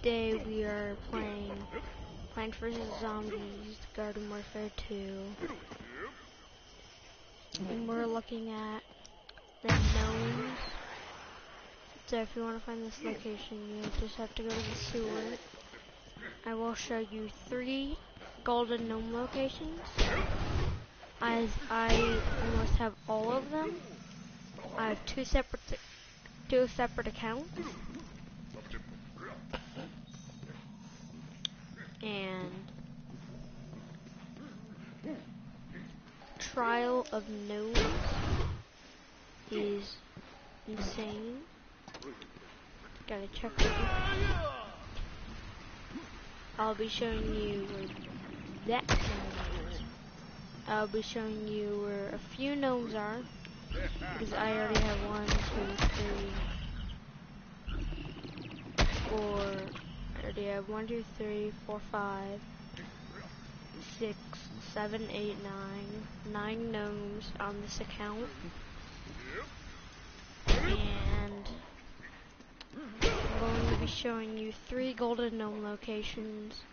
Today we are playing Plants vs. Zombies Garden Warfare 2. And we're looking at the gnomes. So if you want to find this location, you just have to go to the sewer. I will show you 3 golden gnome locations. As I almost have all of them, I have two separate accounts. And Trial of Gnomes is insane. Gotta check it. I'll be showing you where that gnome is. I'll be showing you where a few gnomes are, because I already have 1, 2, 3, 4. I already have 1, 2, 3, 4, 5, 6, 7, 8, 9 gnomes on this account. And I'm going to be showing you 3 golden gnome locations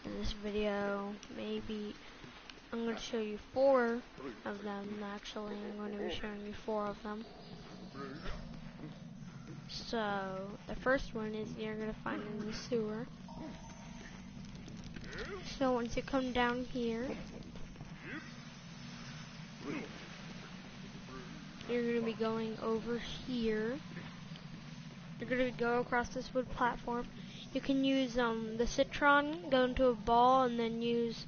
in this video. Maybe I'm going to show you 4 of them. Actually, I'm going to be showing you 4 of them. So the first one is you're going to find in the sewer. So once you come down here, you're going to be going over here. You're going to go across this wood platform. You can use the citron, go into a ball, and then use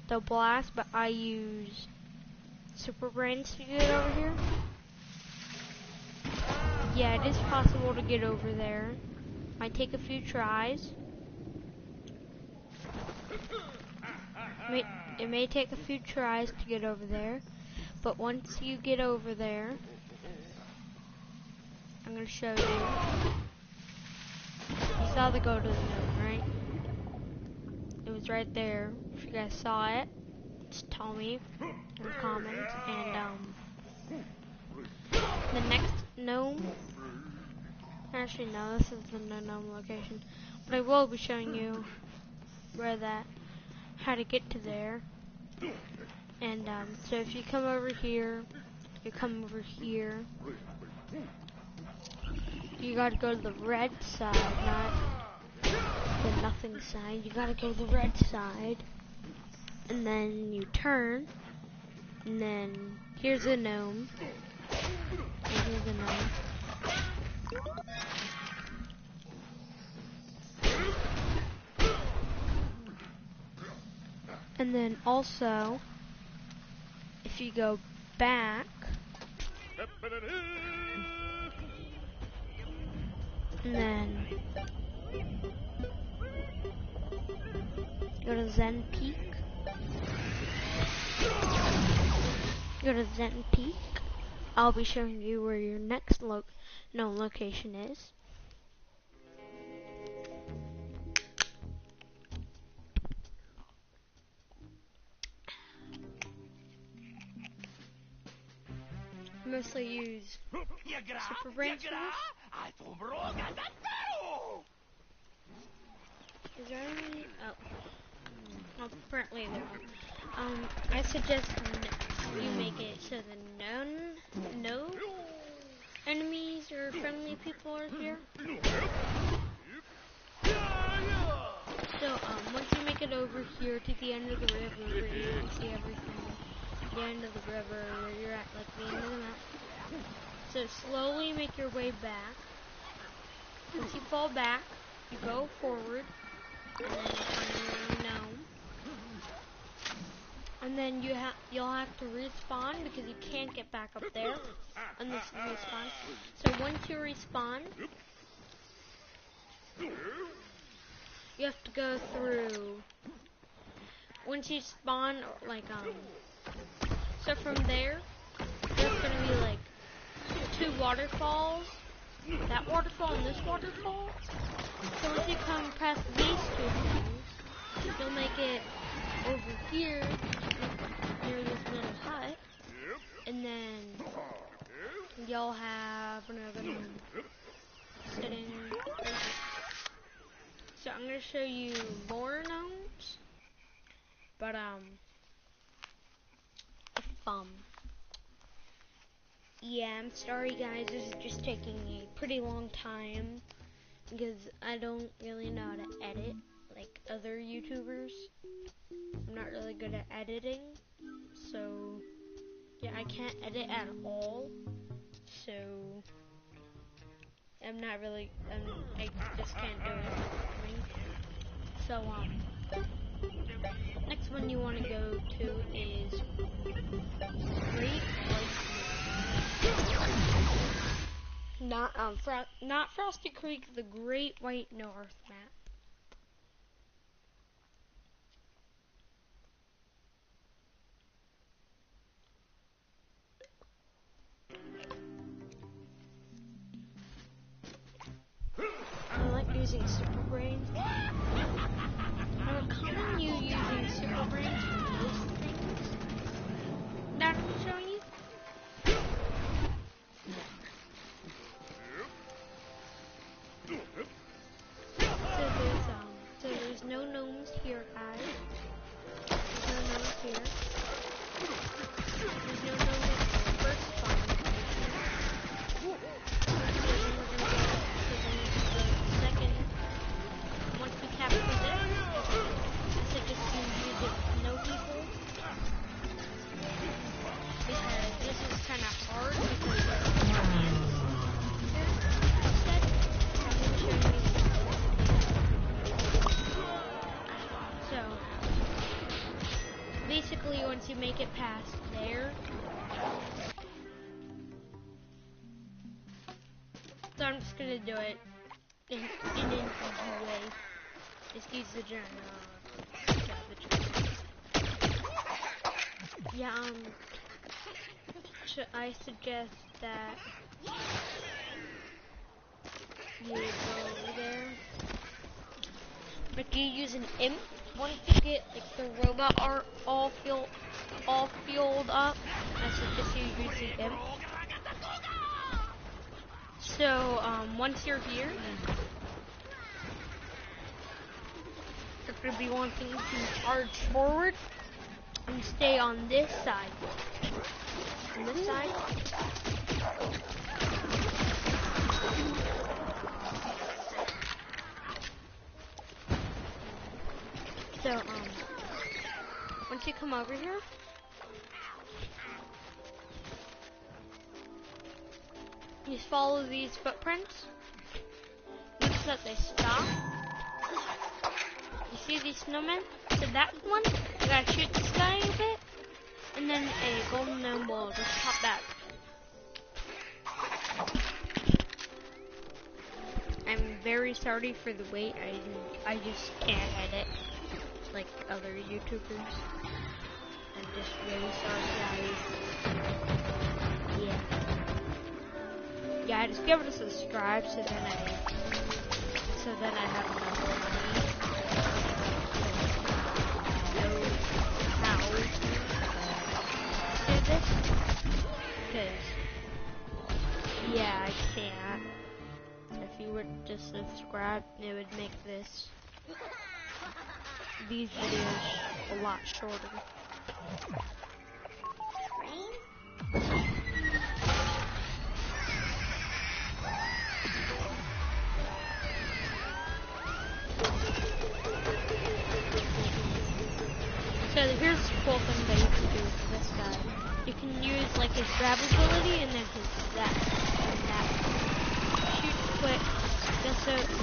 the blast, but I use super brains to get over here. Yeah, it is possible to get over there. Might take a few tries. It may take a few tries to get over there, but once you get over there, I'm going to show you. You saw the go to the gnome, right? It was right there. If you guys saw it, just tell me in the comments. And the next gnome, actually no, this is the no gnome location, but I will be showing you how to get to there. And so if you come over here, you come over here. You gotta go to the red side, not the nothing side. You gotta go to the red side, and then you turn, and then here's a gnome. And here's a gnome. And then also, if you go back, and then go to Zen Peak. Go to Zen Peak. I'll be showing you where your next gnome location is. Mostly use super brains for this. Is there any? Oh, apparently there are. I suggest you make it so the no enemies or friendly people are here. So once you make it over here to the end of the river, where you can see everything. The end of the river, where you're at, like the end of the map. So slowly make your way back. Once you fall back, you go forward, and then you find your gnome. And then you'll have to respawn because you can't get back up there on this respawn. So once you respawn, you have to go through. Once you spawn, like so from there, there's gonna be like 2 waterfalls. That waterfall and this waterfall. So once you come past these 2 things, you'll make it over here near this little hut, and then you'll have another gnome sitting. So I'm gonna show you more gnomes, but yeah, I'm sorry guys, this is just taking a pretty long time because I don't really know how to edit like other YouTubers. I'm not really good at editing, so yeah, I can't edit at all. So I'm not really, I just can't do it. So next one you want to go to is Great White North. Not Frosty Creek, the Great White North map. I like using Super Brains. I recommend you using Super Brains for most things that I'm showing you. So there's no gnomes here, guys. There's no gnomes here. There's no gnomes at the first spawn location. So then we're gonna go. So then the second. Once we capture this, I suggest you use it with no people. Because this is kind of hard because there are more hands here. Instead, I'm going to show you. So, basically once you make it past there, so I'm just going to do it in an easy way. Just use the yeah, I suggest that you go over there. But you use an imp. Once you get like the robot art all filled up, I suggest you use the imp. So once you're here, you're gonna be wanting to charge forward and stay on this side. On this side. So once you come over here, you just follow these footprints. Notice that they stop. You see these snowmen? So that one, you gotta shoot this guy a bit, and then a golden gnome will just pop back. I'm very sorry for the wait. I just can't edit like other YouTubers. I'm just really sorry, guys. Yeah. Yeah, just give it a subscribe so then I have enough money to know how to do this. Because yeah, I can't. If you were to subscribe, it would make these videos a lot shorter. So here's the cool thing that you can do with this guy. You can use like his grab ability and then his that. Shoot quick.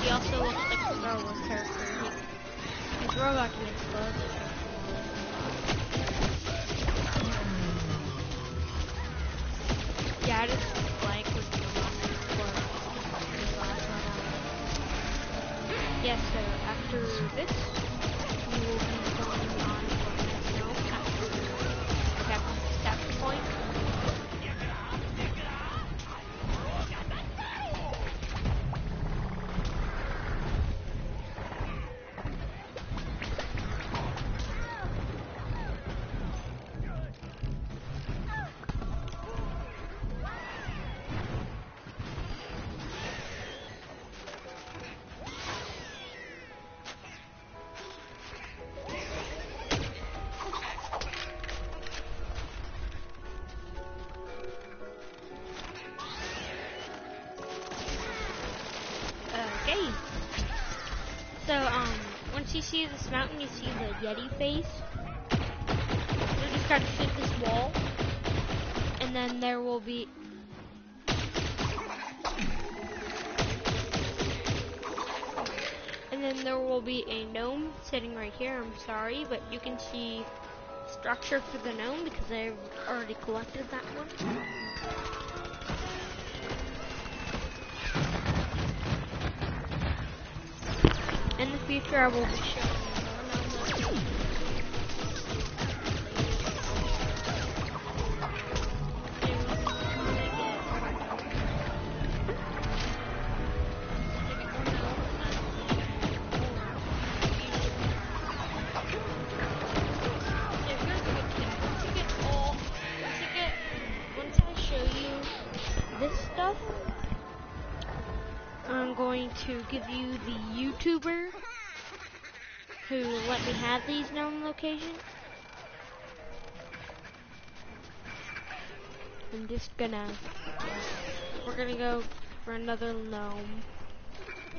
He also looks like a Star Wars character. His robot can explode. Yeah, I just like when the robot explodes. Yeah, so after this, you will be going on capture point. So, once you see this mountain, you see the Yeti face. You just gotta shoot this wall, and then there will be... And then there will be a gnome sitting right here. I'm sorry, but you can see structure for the gnome because I've already collected that one. In the future, I will be showing you more gnome locations. I'm going to give you the YouTuber who let me have these gnome locations. We're gonna go for another gnome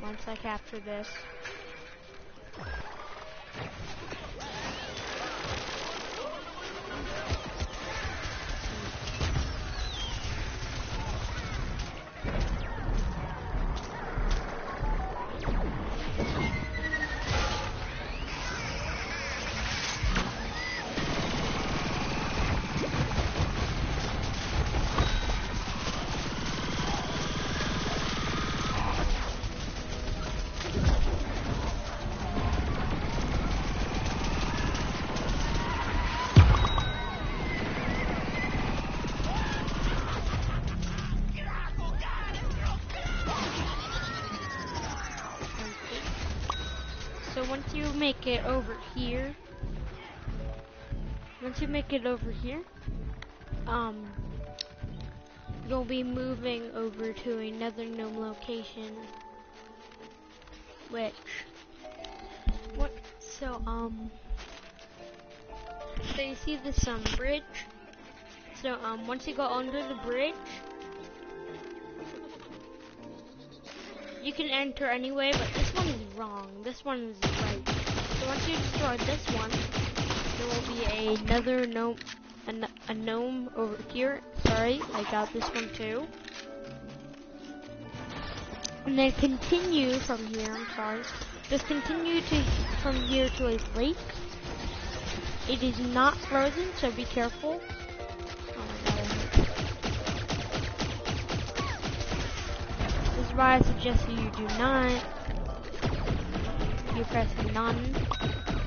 once I capture this. So once you make it over here, you'll be moving over to another gnome location, so you see this bridge. So once you go under the bridge, you can enter anyway, but this one is wrong. This one is right. So once you destroy this one, there will be another gnome, a gnome over here. Sorry, I got this one too. And then continue from here. I'm sorry. Just continue from here to a lake. It is not frozen, so be careful. Oh my god. This is why I suggest you do not. You press none.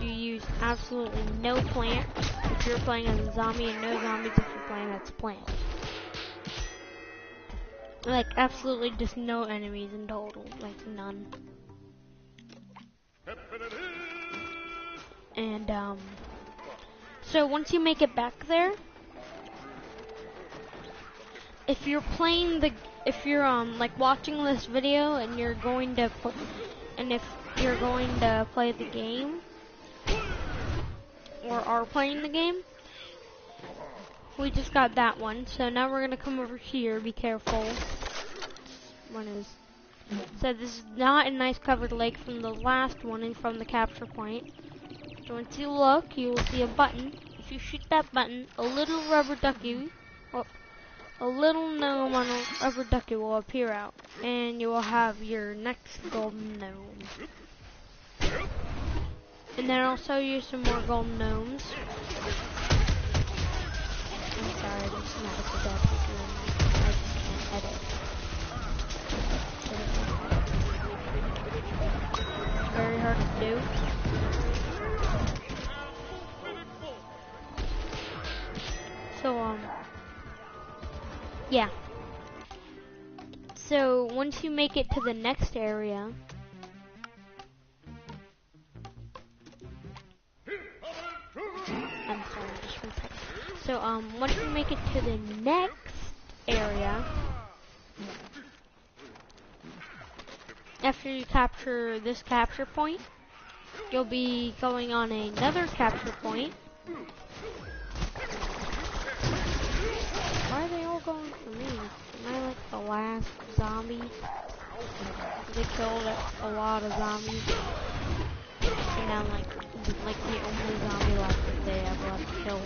You use absolutely no plant if you're playing as a zombie, and no zombies if you're playing as a plant. Like, absolutely just no enemies in total. Like, none. And, so once you make it back there, if you're like watching this video and you're going to play the game, or are playing the game, we just got that one. So now we're gonna come over here. Be careful. So this is not a nice covered lake from the last one and from the capture point. So once you look, you will see a button. If you shoot that button, a little rubber ducky, a little gnome on a rubber ducky will appear out, and you will have your next golden gnome. And then I'll show you some more golden gnomes. I'm sorry, there's not a bad picture in there. I just can't edit. Very hard to do. So, yeah. So, once you make it to the next area, I'm sorry, just one second. So, once you make it to the next area, after you capture this capture point, you'll be going on another capture point. Why are they all going for me? Am I like the last zombie? They killed a lot of zombies. taking down like the only zombie left that they ever have to kill.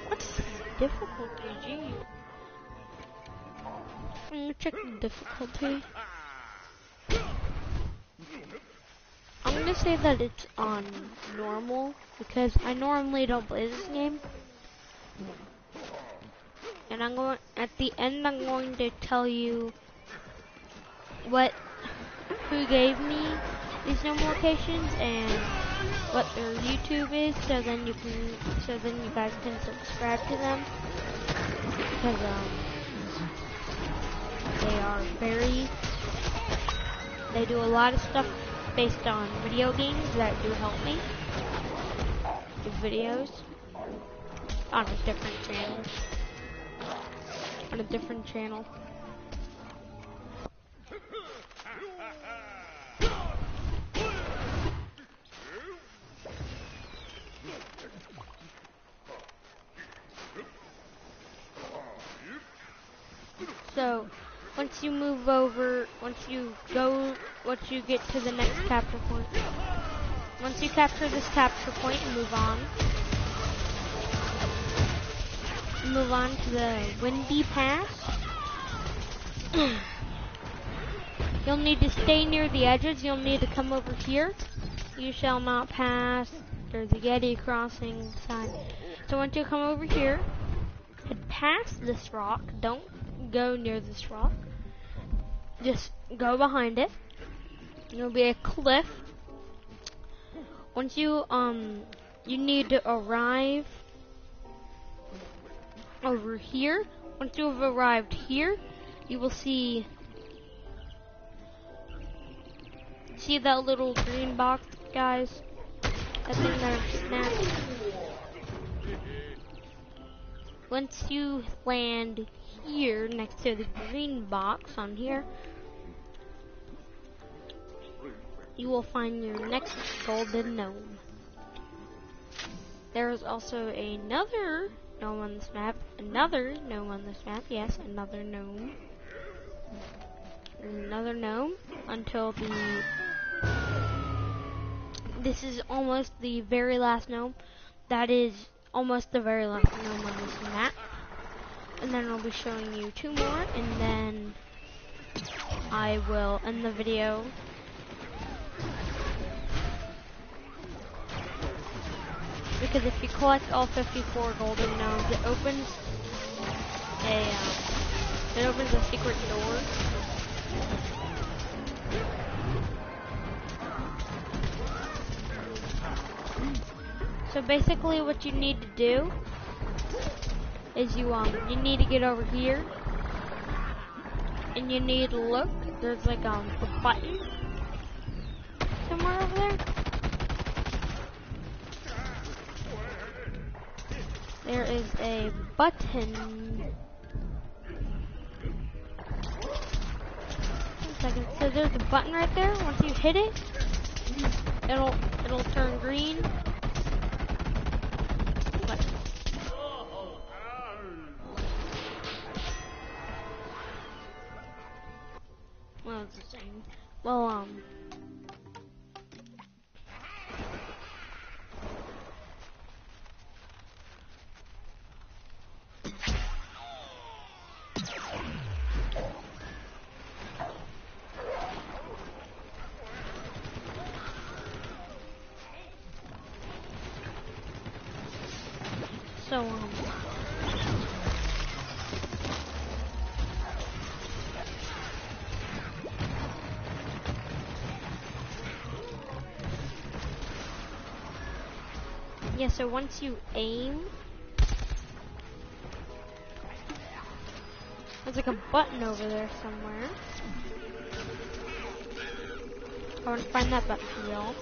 What's difficulty? Gee. I'm gonna check the difficulty. I'm gonna say that it's on normal because I normally don't play this game. And at the end I'm going to tell you who gave me these normal locations and what their YouTube is, so then you guys can subscribe to them because they do a lot of stuff based on video games that do help me with videos on a different channel. So, once you get to the next capture point, once you capture this capture point and move on to the Windy Pass, you'll need to stay near the edges, you'll need to come over here. You shall not pass, there's a Yeti crossing sign. So once you come over here, head past this rock, don't go near this rock, just go behind it. There'll be a cliff. Once you need to arrive over here. Once you have arrived here, you will see that little green box, guys? That thing there snaps. Once you land here next to the green box on here, you will find your next golden gnome. There is also another gnome on this map. Yes, another gnome. Another gnome until this is almost the very last gnome. That is almost the very last gnome on this map. And then I'll be showing you two more, and then I will end the video. Because if you collect all 54 golden gnomes, it opens a secret door. So basically what you need to do is you need to get over here and you need to look. There's like a button somewhere over there. There is a button. 1 second. So there's a button right there. Once you hit it, it'll turn green. Well, it's the same. Well, yeah, so once you aim, there's like a button over there somewhere. I want to find that button for y'all.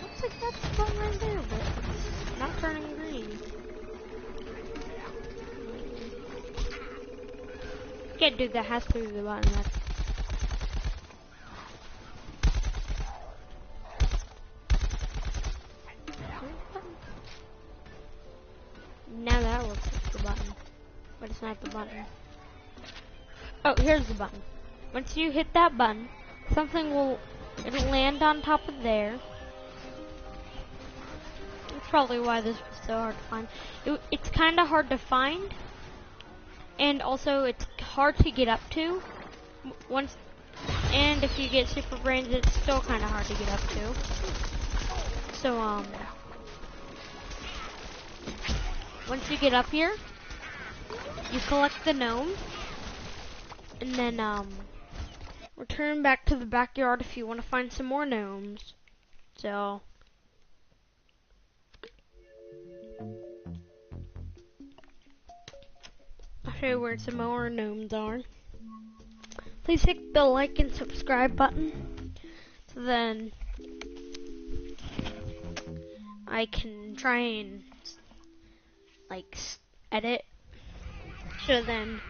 Looks like that's the button right there, but it's not turning green. Yeah, dude, that has to be the button. that's not the button. Oh, here's the button. Once you hit that button, it'll land on top of there. That's probably why this was so hard to find. It's kind of hard to find, and also it's hard to get up to. And if you get super brains, it's still kind of hard to get up to. So, once you get up here, you collect the gnome, and then, return back to the backyard if you want to find some more gnomes. So, I'll show you where some more gnomes are. Please hit the like and subscribe button, so then I can try and edit, so then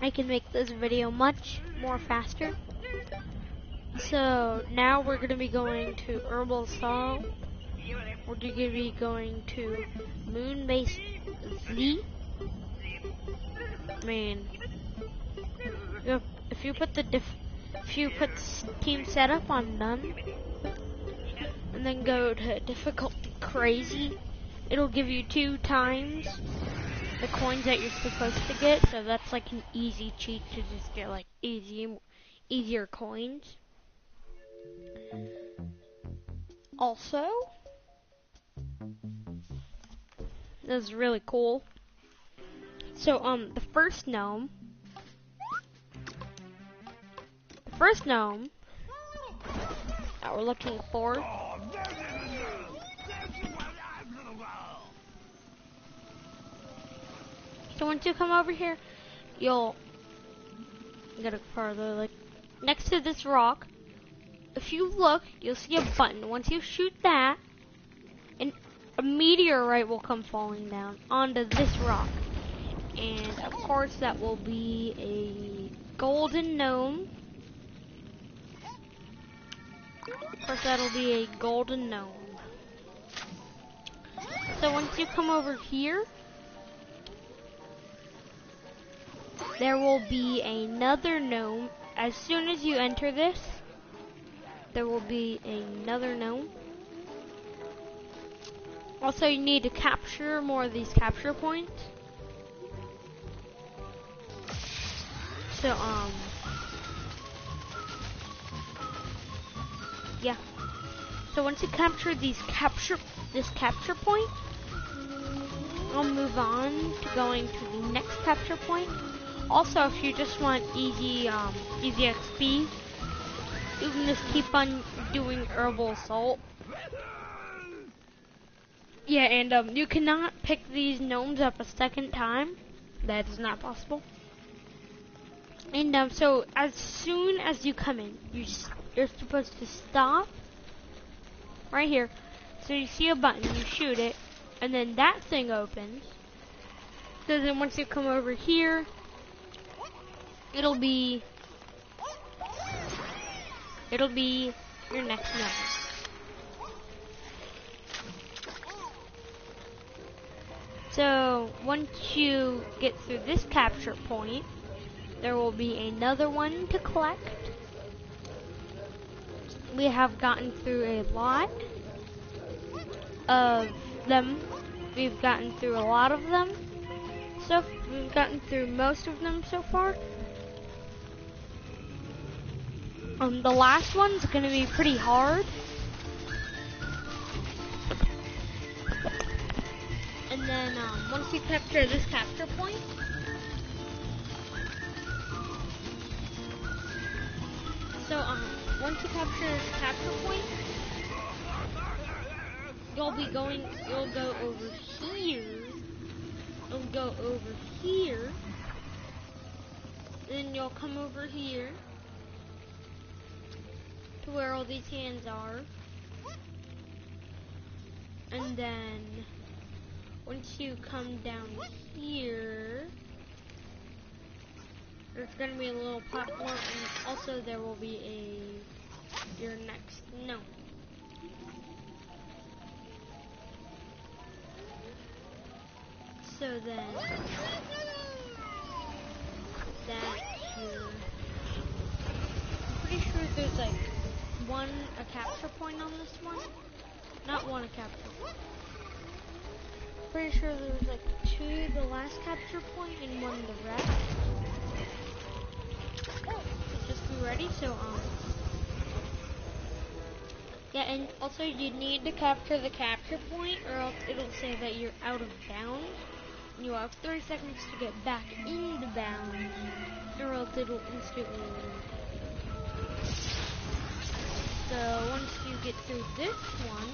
I can make this video much more faster. So now we're gonna be going to Herbal Salt. We're gonna be going to Moonbase Z. I mean, if you put team setup on none, and then go to difficulty crazy, it'll give you 2 times the coins that you're supposed to get. So that's like an easy cheat to just get like easier coins. Also, this is really cool. So the first gnome that we're looking for so once you come over here, you'll get it farther, like next to this rock. If you look, you'll see a button. Once you shoot that, a meteorite will come falling down onto this rock. And of course that will be a golden gnome. Of course that'll be a golden gnome. So once you come over here, there will be another gnome. As soon as you enter this, there will be another gnome. Also, you need to capture more of these capture points. So, yeah. So once you capture this capture point, I'll move on to going to the next capture point. Also, if you just want easy XP, you can just keep on doing Herbal Assault. Yeah, and you cannot pick these gnomes up a second time. That is not possible. And so as soon as you come in, you're supposed to stop right here. So you see a button, you shoot it, and then that thing opens. So then once you come over here, it'll be your next gnome. So once you get through this capture point, there will be another one to collect. We have gotten through a lot of them. We've gotten through a lot of them. So we've gotten through most of them so far. The last one's gonna be pretty hard. And then once you capture this capture point, once you capture this capture point, you'll go over here. You'll go over here. Then you'll come over here to where all these hands are. And then once you come down here, there's gonna be a little platform, and also there will be your next gnome. So then that here. I'm pretty sure there's like a capture point on this one. Not one a capture point. Pretty sure there's like 2 the last capture point and 1 the rest. Just be ready. So yeah, and also you need to capture the capture point, or else it'll say that you're out of bounds. And you have 30 seconds to get back into bounds, or else it'll instantly eliminate you. So once you get through this one,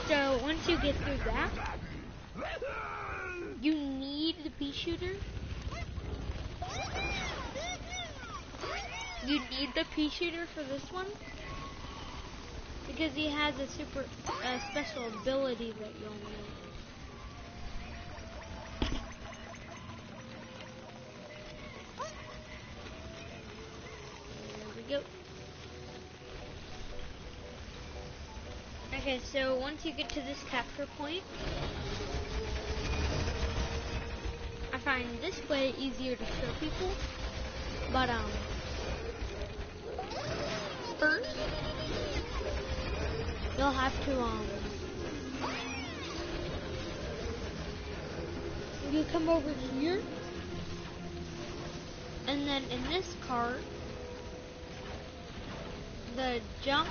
so once you get through that, you need the pea shooter. You need the pea shooter for this one because he has a special ability that you'll need. There we go. Okay, so once you get to this capture point, I find this way easier to show people, but first you'll have to you come over here, and then in this cart, the jump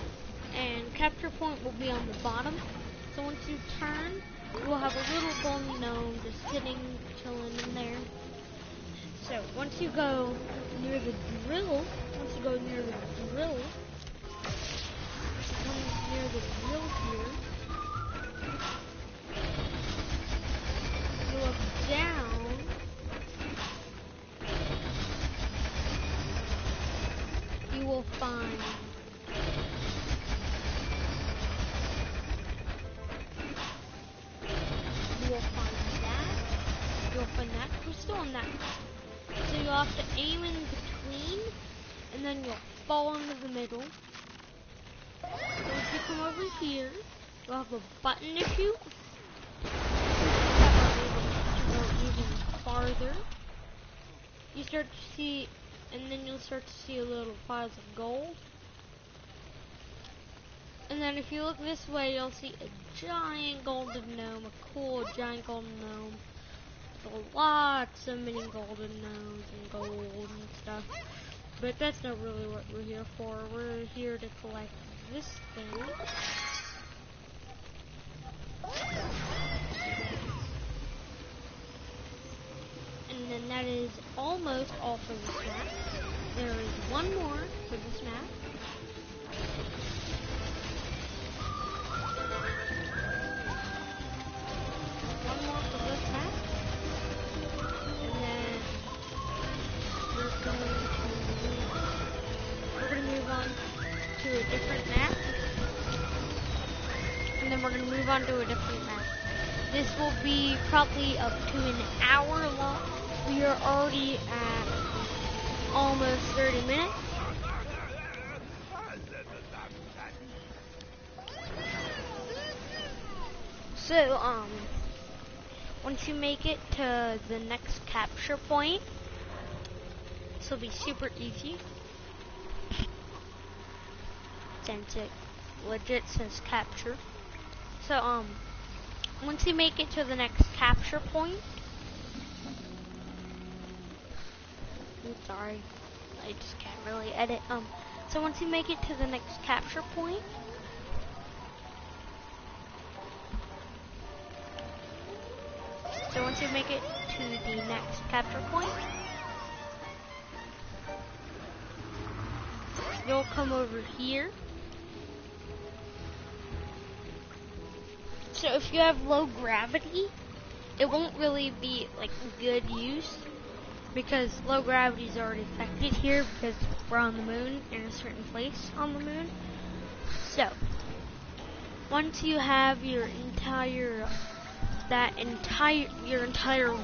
and capture point will be on the bottom. So once you turn, you will have a little golden gnome just sitting, chilling in there. So once you go near the drill, here, you look down, you will find that crystal and that. So you'll have to aim in between, and then you'll fall into the middle. Once you come over here, you'll have a button to shoot. To go even farther. You start to see, and then you'll start to see a little piles of gold. And then if you look this way, you'll see a giant golden gnome, a cool giant golden gnome. Lots of mini golden gnomes and gold and stuff. But that's not really what we're here for. We're here to collect this thing. And then that is almost all for this map. There is one more for this map. One more for this map. And then we're going to move on to a different map. And then we're going to move on to a different map. This will be probably up to an hour long. We are already at almost 30 minutes. So, once you make it to the next capture point, this will be super easy. Since it legit says capture. So, once you make it to the next capture point, oops, sorry, I just can't really edit. So once you make it to the next capture point, you'll come over here. So if you have low gravity, it won't really be like good use because low gravity is already affected here because we're on the moon in a certain place on the moon. So once you have your entire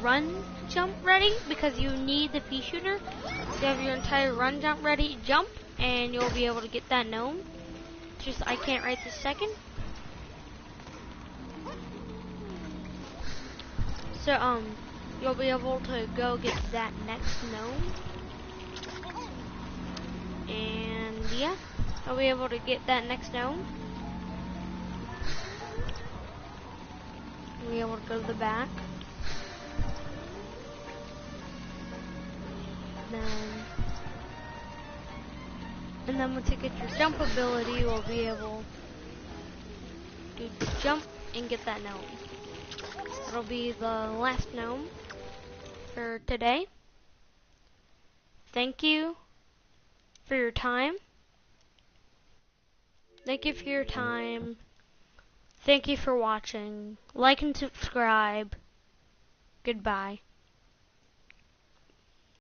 run jump ready, because you need the pea shooter, you have your entire run jump ready, jump, and you'll be able to get that gnome. Just I can't right this second. So you'll be able to go get that next gnome. And yeah, I'll be able to get that next gnome. We'll be able to go to the back. And then once you get your jump ability, you'll be able to jump and get that gnome. That'll be the last gnome for today. Thank you for your time. Thank you for your time. Thank you for watching. Like and subscribe. Goodbye.